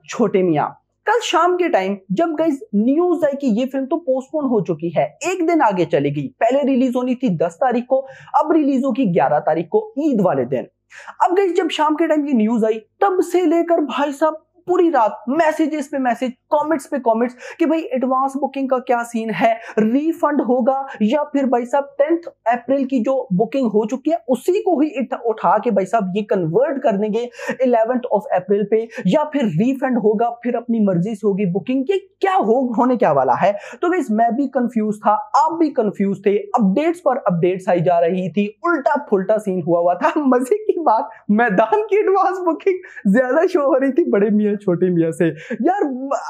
छोटे मियां। कल शाम के टाइम जब गाइस न्यूज आई कि ये फिल्म तो पोस्टपोन हो चुकी है, एक दिन आगे चली गई, पहले रिलीज होनी थी 10 तारीख को, अब रिलीज होगी 11 तारीख को, ईद वाले दिन। अब गाइस जब शाम के टाइम ये न्यूज आई, तब से लेकर भाई साहब पूरी रात मैसेजेस पे मैसेज, कमेंट्स पे कमेंट्स कि भाई एडवांस बुकिंग का क्या सीन है, रीफंड होगा या फिर भाई साहब 10 अप्रैल की जो बुकिंग हो चुकी है उसी को ही उठा के भाई साहब ये कन्वर्ट कर देंगे 11 अप्रैल पे, या फिर रीफंड होगा, फिर अपनी मर्जी से होगी बुकिंग, ये क्या होने क्या वाला है। तो गाइस मैं भी कंफ्यूज था, आप भी कंफ्यूज थे, अपडेट्स पर अपडेट्स आई जा रही थी, उल्टा फुल्टा सीन हुआ था। मजे की बात, मैदान की एडवांस बुकिंग ज्यादा शो हो रही थी बड़े मियां छोटे मियां से। यार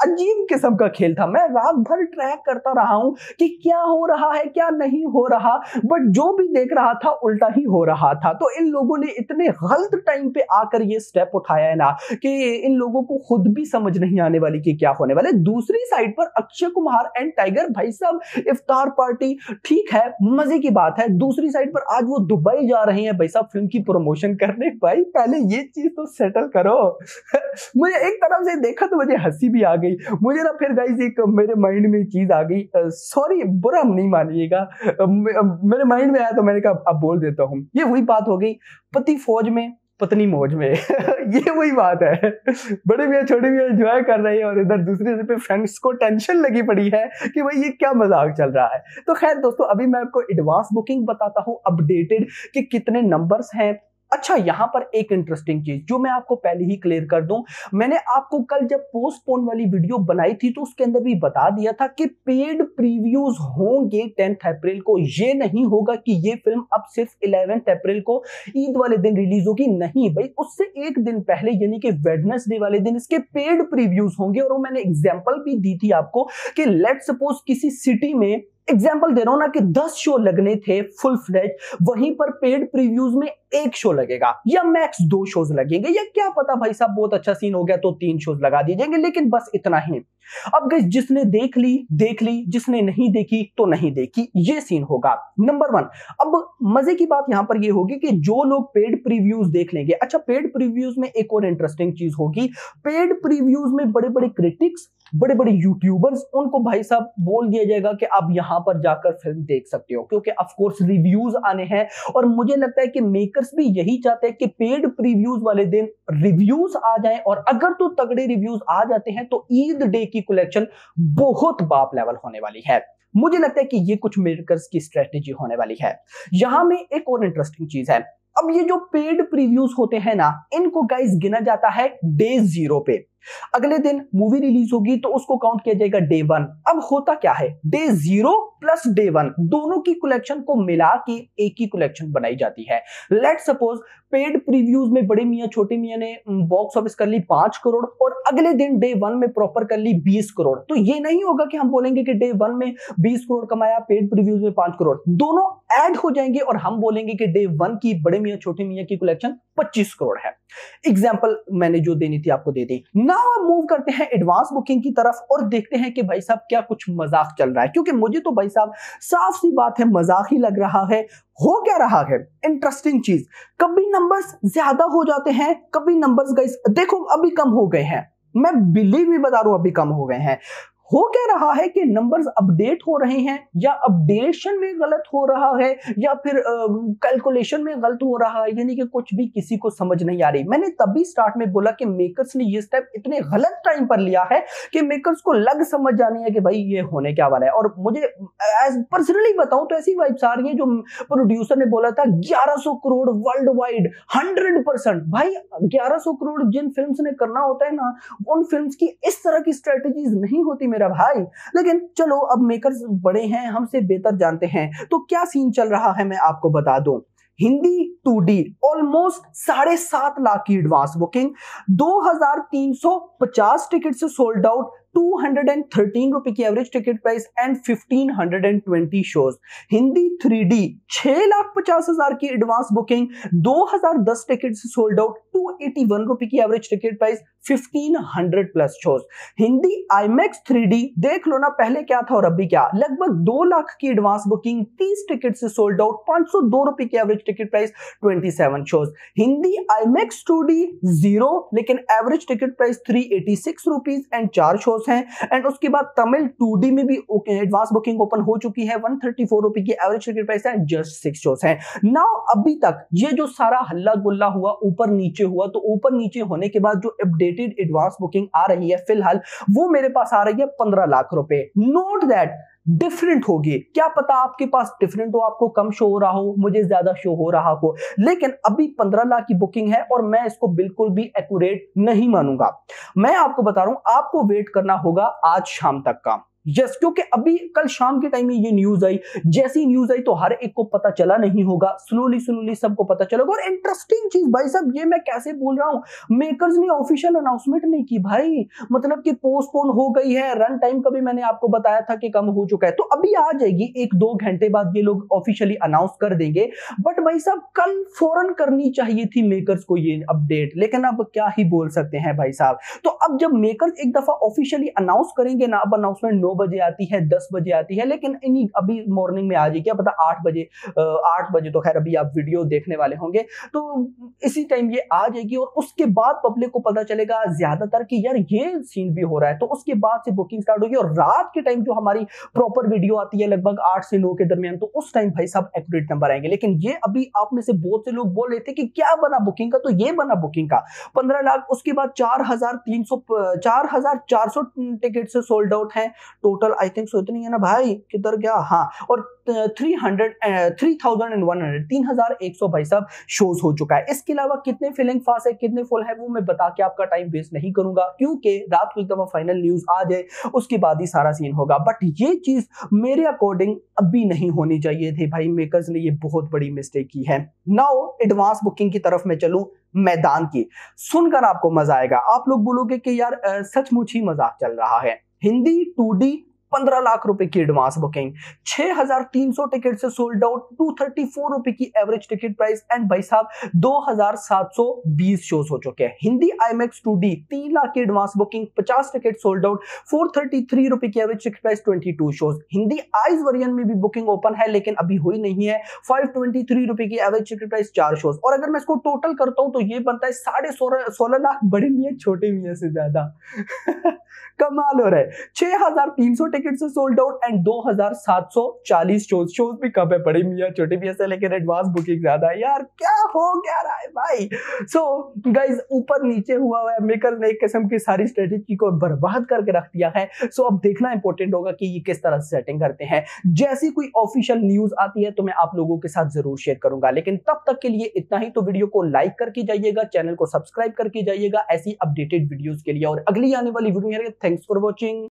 अजीब किस्म का खेल था, मैं रात भर ट्रैक करता रहा हूं कि क्या हो रहा है क्या नहीं हो रहा, बट जो भी देख रहा था उल्टा ही हो रहा था। तो इन लोगों ने इतने गलत टाइम पे आकर ये स्टेप उठाया है ना कि इन लोगों को खुद भी समझ नहीं आने वाली कि क्या होने वाले। दूसरी साइड पर अक्षय कुमार एंड टाइगर भाई साहब इफ्तार पार्टी, ठीक है मजे की बात है। दूसरी साइड पर आज वो दुबई जा रहे हैं भाई साहब फिल्म की प्रमोशन करने। भाई पहले ये चीज तो सेटल करो। मुझे एक तरफ से देखा तो मुझे हंसी भी आ गई, मुझे ना फिर गाइस एक मेरे माइंड में चीज आ गई, सॉरी बुरा नहीं मानिएगा, मेरे माइंड में आया तो मैंने कहा अब बोल देता हूँ। ये वही बात हो गई, पति फौज में पत्नी मौज में। ये वही बात है, बड़े मियां छोटे मियां एंजॉय कर रहे हैं और इधर दूसरे पे फ्रेंड्स को टेंशन लगी पड़ी है कि भाई ये क्या मजाक चल रहा है। तो खैर दोस्तों अभी मैं आपको एडवांस बुकिंग बताता हूँ अपडेटेड कि कितने नंबर्स हैं। अच्छा यहां पर एक इंटरेस्टिंग चीज जो मैं आपको पहले ही क्लियर कर दूं, मैंने आपको कल जब पोस्टपोन वाली वीडियो बनाई थी तो उसके अंदर भी बता दिया था कि पेड प्रीव्यूज होंगे 10 अप्रैल को। ये नहीं होगा कि ये फिल्म अब सिर्फ 11 अप्रैल को ईद वाले दिन रिलीज होगी, नहीं भाई, उससे एक दिन पहले यानी कि वेडनेसडे वाले दिन इसके पेड प्रीव्यूज होंगे। और वो मैंने एग्जांपल भी दी थी आपको कि लेट्स सपोज किसी सिटी में, एग्जाम्पल दे रहा हूं ना, कि 10 शो लगने थे फुल फ्लेज, वहीं पर पेड प्रीव्यूज में 1 शो लगेगा या मैक्स 2 शोज लगेंगे, या क्या पता भाई साहब बहुत अच्छा सीन हो गया तो 3 शोज लगा दिए जाएंगे, लेकिन बस इतना ही। अब गाइस जिसने देख ली, जिसने नहीं देखी तो नहीं देखी, ये सीन होगा नंबर 1। अब मजे की बात यहां पर ये होगी कि जो लोग पेड प्रीव्यूज देख लेंगे, अच्छा पेड प्रीव्यूज में एक और इंटरेस्टिंग चीज होगी, पेड प्रीव्यूज में बड़े बड़े क्रिटिक्स, बड़े बड़े यूट्यूबर्स, उनको भाई साहब बोल दिया जाएगा कि आप यहां पर जाकर फिल्म देख सकते हो, क्योंकि ऑफ कोर्स रिव्यूज आने हैं। और मुझे लगता है कि मेकर्स भी यही चाहते हैं कि पेड प्रीव्यूज वाले दिन रिव्यूज आ जाएं, और अगर तो तगड़े रिव्यूज आ जाते हैं तो ईद डे की कलेक्शन बहुत बाप लेवल होने वाली है। मुझे लगता है कि ये कुछ मेकर्स की स्ट्रेटेजी होने वाली है। यहां में एक और इंटरेस्टिंग चीज है, अब ये जो पेड प्रीव्यूज होते हैं ना, इनको गाइस गिना जाता है डे 0 पे। अगले दिन मूवी रिलीज होगी तो उसको काउंट किया जाएगा डे 1। अब होता क्या है, डे 0 प्लस डे 1 दोनों की कलेक्शन को मिला के एक ही कलेक्शन बनाई जाती है। लेट्स सपोज पेड प्रीव्यूज में बड़े मियां छोटे मियां ने बॉक्स ऑफिस कर ली 5 करोड़ और अगले दिन डे 1 में प्रॉपर कर ली 20 करोड़, तो ये नहीं होगा कि हम बोलेंगे कि डे 1 में 20 करोड़ कमाया, पेड प्रीव्यूज में 5 करोड़, दोनों ऐड हो जाएंगे और हम बोलेंगे कि डे 1 की बड़े मियां छोटे मियां की कलेक्शन 25 करोड़ है। एग्जाम्पल मैंने जो देनी थी आपको दे दी। नाउ अब मूव करते हैं एडवांस बुकिंग की तरफ और देखते हैं कि भाई साहब क्या कुछ मजाक चल रहा है, क्योंकि मुझे तो भाई साहब साफ सी बात है मजाक ही लग रहा है। हो क्या रहा है, इंटरेस्टिंग चीज, कभी नंबर्स ज्यादा हो जाते हैं, कभी नंबर्स गाइस देखो अभी कम हो गए हैं, मैं बिलीव भी बता रहा हूं अभी कम हो गए हैं। हो क्या रहा है कि नंबर्स अपडेट हो रहे हैं, या अपडेशन में गलत हो रहा है, या फिर कैलकुलेशन में गलत हो रहा है, यानी कि कुछ भी किसी को समझ नहीं आ रही। मैंने तभी स्टार्ट में बोला कि मेकर्स ने ये स्टेप इतने गलत टाइम पर लिया है कि मेकर्स को लग समझ जानी है कि भाई ये होने क्या वाला है। और मुझे एज पर्सनली बताऊं तो ऐसी वाइब्स आ रही है जो प्रोड्यूसर ने बोला था 1100 करोड़ वर्ल्ड वाइड 100%। भाई 1100 करोड़ जिन फिल्म्स ने करना होता है ना, उन फिल्म्स की इस तरह की स्ट्रेटेजीज नहीं होती मेरा भाई। लेकिन चलो अब मेकर्स बड़े हैं, हमसे बेहतर जानते हैं, तो क्या सीन चल रहा है मैं आपको बता दूं। हिंदी 2D ऑलमोस्ट 7.5 लाख की एडवांस बुकिंग, 2350 टिकट से सोल्ड आउट, 213 रुपए की average ticket price and 1520 shows. Hindi 3D 6,50,000 की एडवांस बुकिंग, 2010 टिकट से सोल्ड आउट, 281 रुपए की average ticket price, 1500 plus shows. Hindi IMAX 3D देख लो ना, पहले क्या था और अभी क्या, लगभग 2 लाख की एडवांस बुकिंग, 30 टिकट से सोल्ड आउट, 502 रुपए की average ticket price, 27 shows. Hindi IMAX 2D 0 लेकिन average ticket price 386 rupees and 4 shows हैं। एंड उसके बाद तमिल 2D में भी एडवांस बुकिंग ओपन हो चुकी है, 134 रुपए की एवरेज टिकट प्राइस है, जस्ट 6 शोज हैं। नाउ अभी तक ये जो सारा हल्ला गुल्ला हुआ, ऊपर नीचे हुआ, तो ऊपर नीचे होने के बाद जो अपडेटेड एडवांस बुकिंग आ रही है फिलहाल, वो मेरे पास आ रही है 15 लाख रुपए। नोट दैट डिफरेंट होगी, क्या पता आपके पास डिफरेंट हो, आपको कम शो हो रहा हो, मुझे ज्यादा शो हो रहा हो, लेकिन अभी 15 लाख की बुकिंग है और मैं इसको बिल्कुल भी एक्यूरेट नहीं मानूंगा। मैं आपको बता रहा हूं, आपको वेट करना होगा आज शाम तक का। यस, क्योंकि अभी कल शाम के टाइम में ये न्यूज आई, जैसी न्यूज आई तो हर एक को पता चला नहीं होगा, स्लोली सबको पता चलेगा। और इंटरेस्टिंग चीज भाई साहब, ये मैं कैसे बोल रहा हूं, मेकर्स ने ऑफिशियल अनाउंसमेंट नहीं की भाई, मतलब कि पोस्टपोन हो गई है। रन टाइम का भी मैंने आपको बताया था कि कम हो चुका है, तो अभी आ जाएगी, 1-2 घंटे बाद ये लोग ऑफिशियली अनाउंस कर देंगे। बट भाई साहब कल फौरन करनी चाहिए थी मेकर्स को ये अपडेट, लेकिन अब क्या ही बोल सकते हैं भाई साहब। तो अब जब मेकर्स एक दफा ऑफिशियली अनाउंस करेंगे ना, अब अनाउंसमेंट 9 बजे आती है, 10 बजे आती है, लेकिन अभी मॉर्निंग में आ जाएगी, क्या पता 8 बजे तो खैर अभी आप वीडियो देखने वाले होंगे, तो इसी टाइम ये आ जाएगी और उसके बाद पब्लिक को पता चलेगा ज्यादातर कि यार ये सीन भी हो रहा है, तो उसके बाद से बुकिंग स्टार्ट होगी। और रात के टाइम जो हमारी प्रॉपर वीडियो आती है लगभग 8 से 9 के दरमियान, तो उस टाइम भाई साहब एक्यूरेट नंबर आएंगे। लेकिन ये अभी आप में से बहुत से लोग बोल रहे थे कि क्या बना बुकिंग का, तो ये बना बुकिंग का 15 लाख, उसके बाद 4,400 टिकट से सोल्ड आउट है टोटल, आई थिंक सो इतनी है ना भाई, किधर गया, हाँ, और 3,100 भाई साहब शोज हो चुका है। इसके अलावा कितने फिलिंग फास्ट है, कितने फुल है, वो मैं बता के आपका टाइम वेस्ट नहीं करूंगा, क्योंकि रात को एक दफा फाइनल न्यूज आ जाए उसके बाद ही सारा सीन होगा। बट ये चीज मेरे अकॉर्डिंग अभी नहीं होनी चाहिए थी भाई, मेकर्स ने ये बहुत बड़ी मिस्टेक की है। नाउ एडवांस बुकिंग की तरफ मैं चलूं, मैदान की, सुनकर आपको मजा आएगा, आप लोग बोलोगे कि यार सचमुच ही मजाक चल रहा है। हिंदी 2D 15 लाख रुपए की एडवांस बुकिंग, 6,300 टिकट से सोल्ड आउट, 234 रुपए की एवरेज टिकट प्राइस एंड भाई साहब 2,720 शोज हो चुके हैं। हिंदी IMAX 2D 3 लाख की advance booking, 50 ticket sold out, 433 रुपए की average ticket price, 22 shows. Hindi eyes version में भी बुकिंग ओपन है लेकिन अभी हुई नहीं है, 523 रुपए की एवरेज टिकट प्राइस, 4 शोज। और अगर मैं इसको टोटल करता हूं तो ये बनता है 16.5 लाख, बड़े मियां छोटे मियां से ज्यादा कमाल हो रहा है। 6,300 टिकट से सोल्ड आउट एंड 2,740 शोज भी कम है बड़े मियां छोटे मियां से, लेकिन एडवांस बुकिंग ज्यादा है। यार क्या हो क्या रहा है भाई। सो गाइज ऊपर नीचे हुआ है, मेकर ने एक किस्म की सारी स्ट्रेटेजी को बर्बाद करके रख दिया है। सो अब देखना इंपॉर्टेंट होगा कि ये किस तरह से सेटिंग करते हैं। जैसी कोई ऑफिशियल न्यूज आती है तो मैं आप लोगों के साथ जरूर शेयर करूंगा, लेकिन तब तक के लिए इतना ही। तो वीडियो को लाइक करके जाइएगा, चैनल को सब्सक्राइब करके जाइएगा ऐसी अपडेटेड वीडियोस के लिए, और अगली आने वाली वीडियो। Thanks for watching.